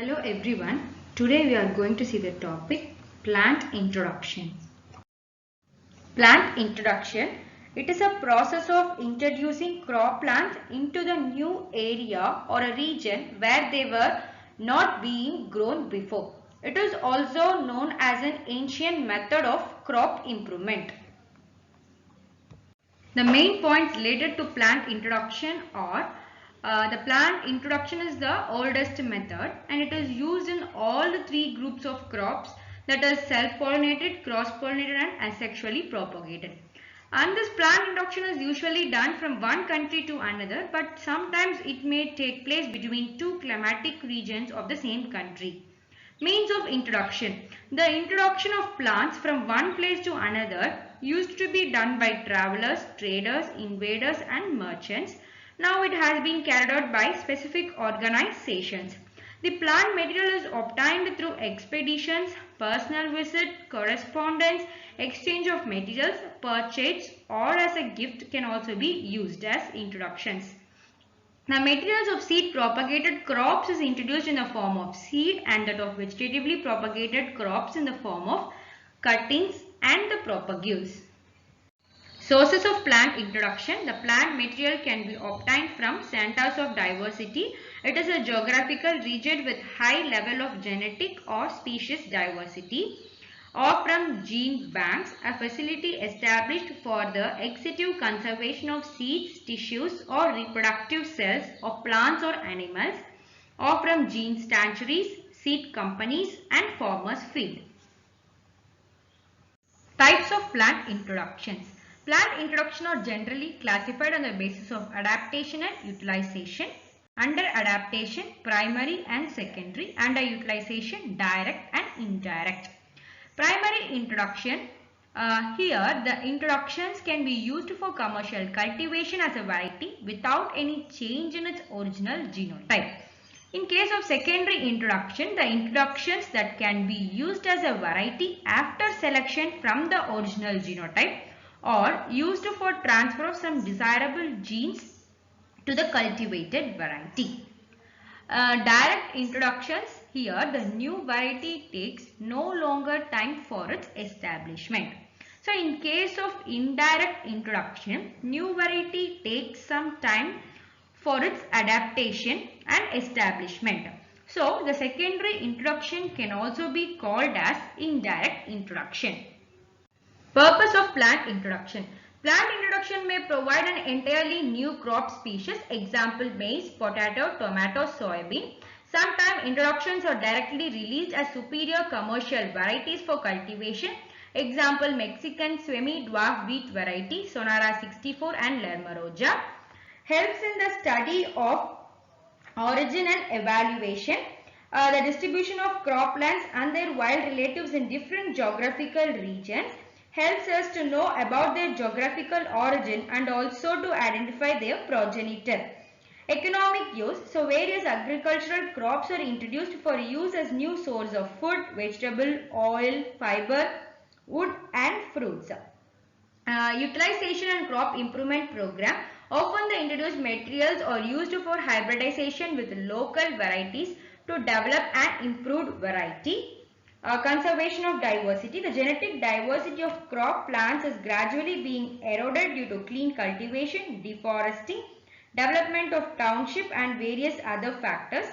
Hello everyone. Today we are going to see the topic plant introduction. Plant introduction. It is a process of introducing crop plants into the new area or a region where they were not being grown before. It is also known as an ancient method of crop improvement. The main points related to plant introduction are the plant introduction is the oldest method and it is used in all the three groups of crops, that is self-pollinated, cross-pollinated and asexually propagated. And this plant introduction is usually done from one country to another, but sometimes it may take place between two climatic regions of the same country. Means of introduction. The introduction of plants from one place to another used to be done by travelers, traders, invaders and merchants. Now it has been carried out by specific organizations. The plant material is obtained through expeditions, personal visit, correspondence, exchange of materials, purchase or as a gift can also be used as introductions. The materials of seed propagated crops is introduced in the form of seed and that of vegetatively propagated crops in the form of cuttings and the propagules. Sources of plant introduction. The plant material can be obtained from centers of diversity. It is a geographical region with high level of genetic or species diversity, or from gene banks, a facility established for the extensive conservation of seeds, tissues or reproductive cells of plants or animals, or from gene sanctuaries, seed companies and farmers' field. Types of plant introductions. Plant introduction are generally classified on the basis of adaptation and utilization. Under adaptation, primary and secondary. Under utilization, direct and indirect. Primary introduction. Here the introductions can be used for commercial cultivation as a variety without any change in its original genotype. In case of secondary introduction, the introductions that can be used as a variety after selection from the original genotype or used for transfer of some desirable genes to the cultivated variety. Direct introductions. Here the new variety takes no longer time for its establishment. So in case of indirect introduction, new variety takes some time for its adaptation and establishment. So the secondary introduction can also be called as indirect introduction. Purpose of plant introduction. Plant introduction may provide an entirely new crop species, example maize, potato, tomato, soybean. Sometimes introductions are directly released as superior commercial varieties for cultivation, example Mexican semi-dwarf wheat variety, Sonara 64 and Lerma Roja. Helps in the study of origin and evaluation, the distribution of croplands and their wild relatives in different geographical regions. Helps us to know about their geographical origin and also to identify their progenitor. Economic use. So various agricultural crops are introduced for use as new source of food, vegetable, oil, fiber, wood and fruits. Utilization and crop improvement program. Often the introduced materials are used for hybridization with local varieties to develop an improved variety. Conservation of diversity. The genetic diversity of crop plants is gradually being eroded due to clean cultivation, deforesting, development of township and various other factors.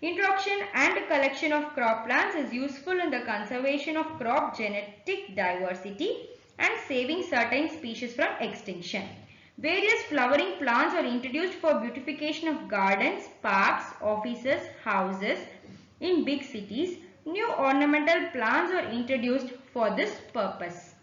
Introduction and collection of crop plants is useful in the conservation of crop genetic diversity and saving certain species from extinction. Various flowering plants are introduced for beautification of gardens, parks, offices, houses in big cities. New ornamental plants are introduced for this purpose.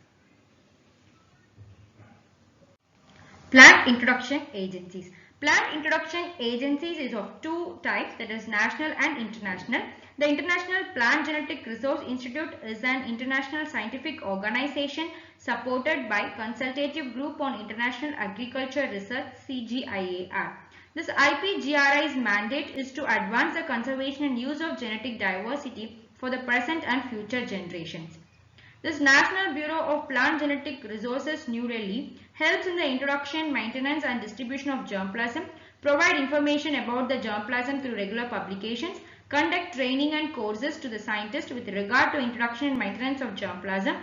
Plant introduction agencies. Plant introduction agencies is of two types, that is national and international. The International Plant Genetic Resource Institute is an international scientific organization supported by Consultative Group on International Agriculture Research CGIAR. This IPGRI's mandate is to advance the conservation and use of genetic diversity for the present and future generations. This National Bureau of Plant Genetic Resources, New Delhi, helps in the introduction, maintenance and distribution of germplasm, provide information about the germplasm through regular publications, conduct training and courses to the scientists with regard to introduction and maintenance of germplasm,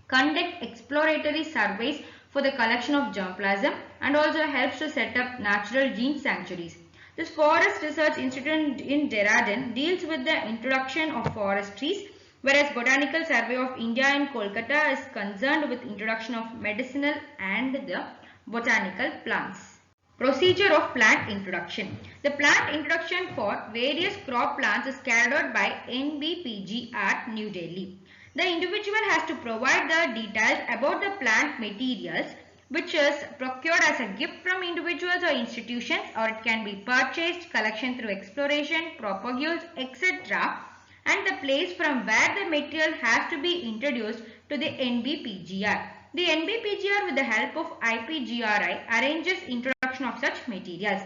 conduct exploratory surveys for the collection of germplasm, and also helps to set up natural gene sanctuaries. This Forest Research Institute in Dehradun deals with the introduction of forest trees, whereas Botanical Survey of India in Kolkata is concerned with introduction of medicinal and the botanical plants. Procedure of plant introduction. The plant introduction for various crop plants is carried out by NBPG at New Delhi. The individual has to provide the details about the plant materials which is procured as a gift from individuals or institutions, or it can be purchased, collection through exploration, propagules, etc., and the place from where the material has to be introduced to the NBPGR. The NBPGR, with the help of IPGRI, arranges introduction of such materials.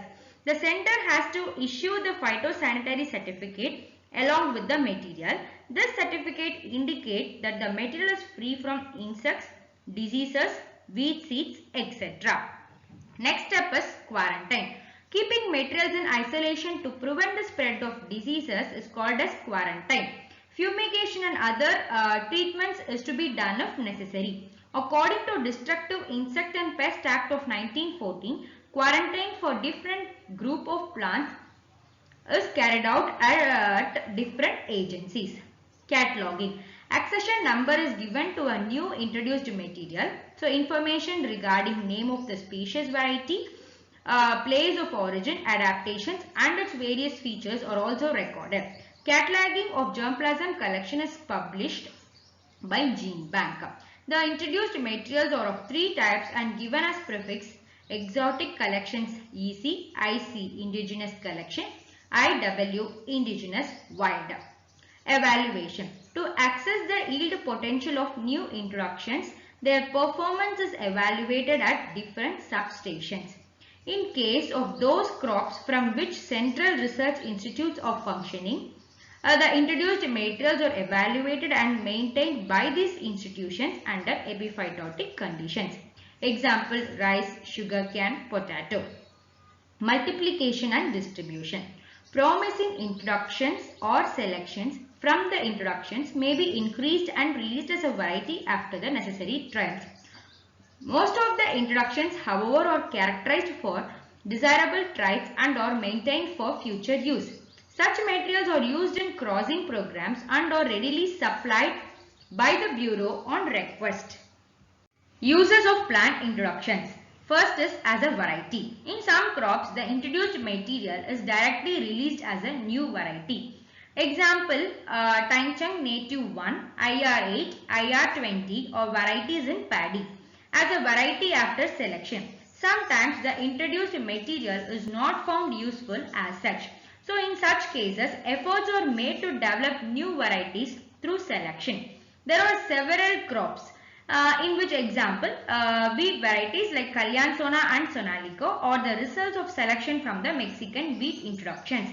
The center has to issue the phytosanitary certificate along with the material. This certificate indicates that the material is free from insects, diseases, weed seeds, etc. Next step is quarantine. Keeping materials in isolation to prevent the spread of diseases is called as quarantine. Fumigation and other treatments is to be done if necessary. According to Destructive Insect and Pest Act of 1914, quarantine for different group of plants is carried out at different agencies. Cataloging. Accession number is given to a new introduced material. So information regarding name of the species, variety, place of origin, adaptations and its various features are also recorded. Cataloging of germplasm collection is published by Gene Bank. The introduced materials are of three types and given as prefix: exotic collections EC, IC indigenous collection, IW indigenous wild. Evaluation. To access the yield potential of new introductions, their performance is evaluated at different substations. In case of those crops from which central research institutes are functioning, the introduced materials are evaluated and maintained by these institutions under epiphytotic conditions. Example: rice, sugarcane, potato. Multiplication and distribution. Promising introductions or selections from the introductions may be increased and released as a variety after the necessary trials. Most of the introductions, however, are characterized for desirable traits and are maintained for future use. Such materials are used in crossing programs and are readily supplied by the Bureau on request. Uses of plant introductions. First is as a variety. In some crops, the introduced material is directly released as a new variety. Example: Taichung Native 1, IR8, IR20 or varieties in paddy as a variety after selection. Sometimes the introduced material is not found useful as such. So in such cases, efforts are made to develop new varieties through selection. There are several crops in which example wheat varieties like Kalyan Sona and Sonaliko are the results of selection from the Mexican wheat introductions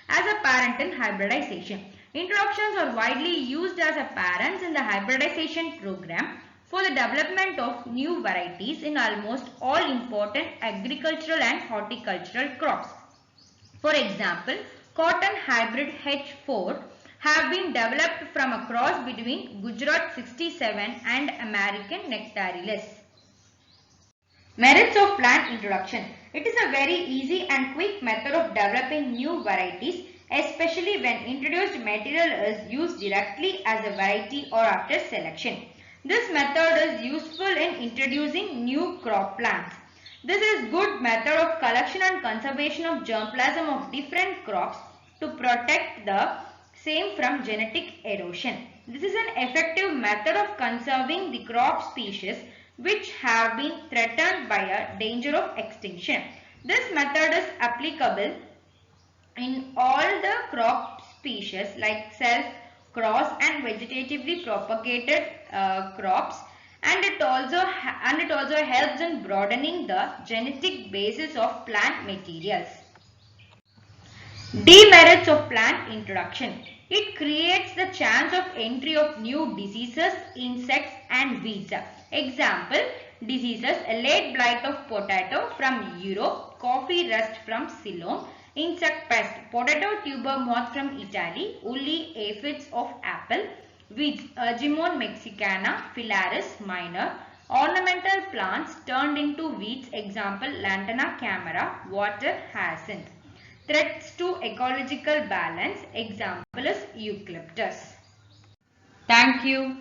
as a parent in hybridization. Introductions are widely used as a parents in the hybridization program for the development of new varieties in almost all important agricultural and horticultural crops. For example, cotton hybrid H4 have been developed from a cross between Gujarat 67 and American Nectarilus. Merits of plant introduction. It is a very easy and quick method of developing new varieties, especially when introduced material is used directly as a variety or after selection. This method is useful in introducing new crop plants. This is good method of collection and conservation of germplasm of different crops to protect the same from genetic erosion. This is an effective method of conserving the crop species which have been threatened by a danger of extinction. This method is applicable in all the crop species like self, cross and vegetatively propagated crops, and it also helps in broadening the genetic basis of plant materials. Demerits of plant introduction. It creates the chance of entry of new diseases, insects and weeds. Example: diseases: late blight of potato from Europe, coffee rust from Ceylon, Insect pest, potato tuber moth from Italy, woolly aphids of apple, weeds, Gymon mexicana, Phalaris minor, ornamental plants turned into weeds, example Lantana camara, water hyacinth. Threats to ecological balance, example is eucalyptus. Thank you.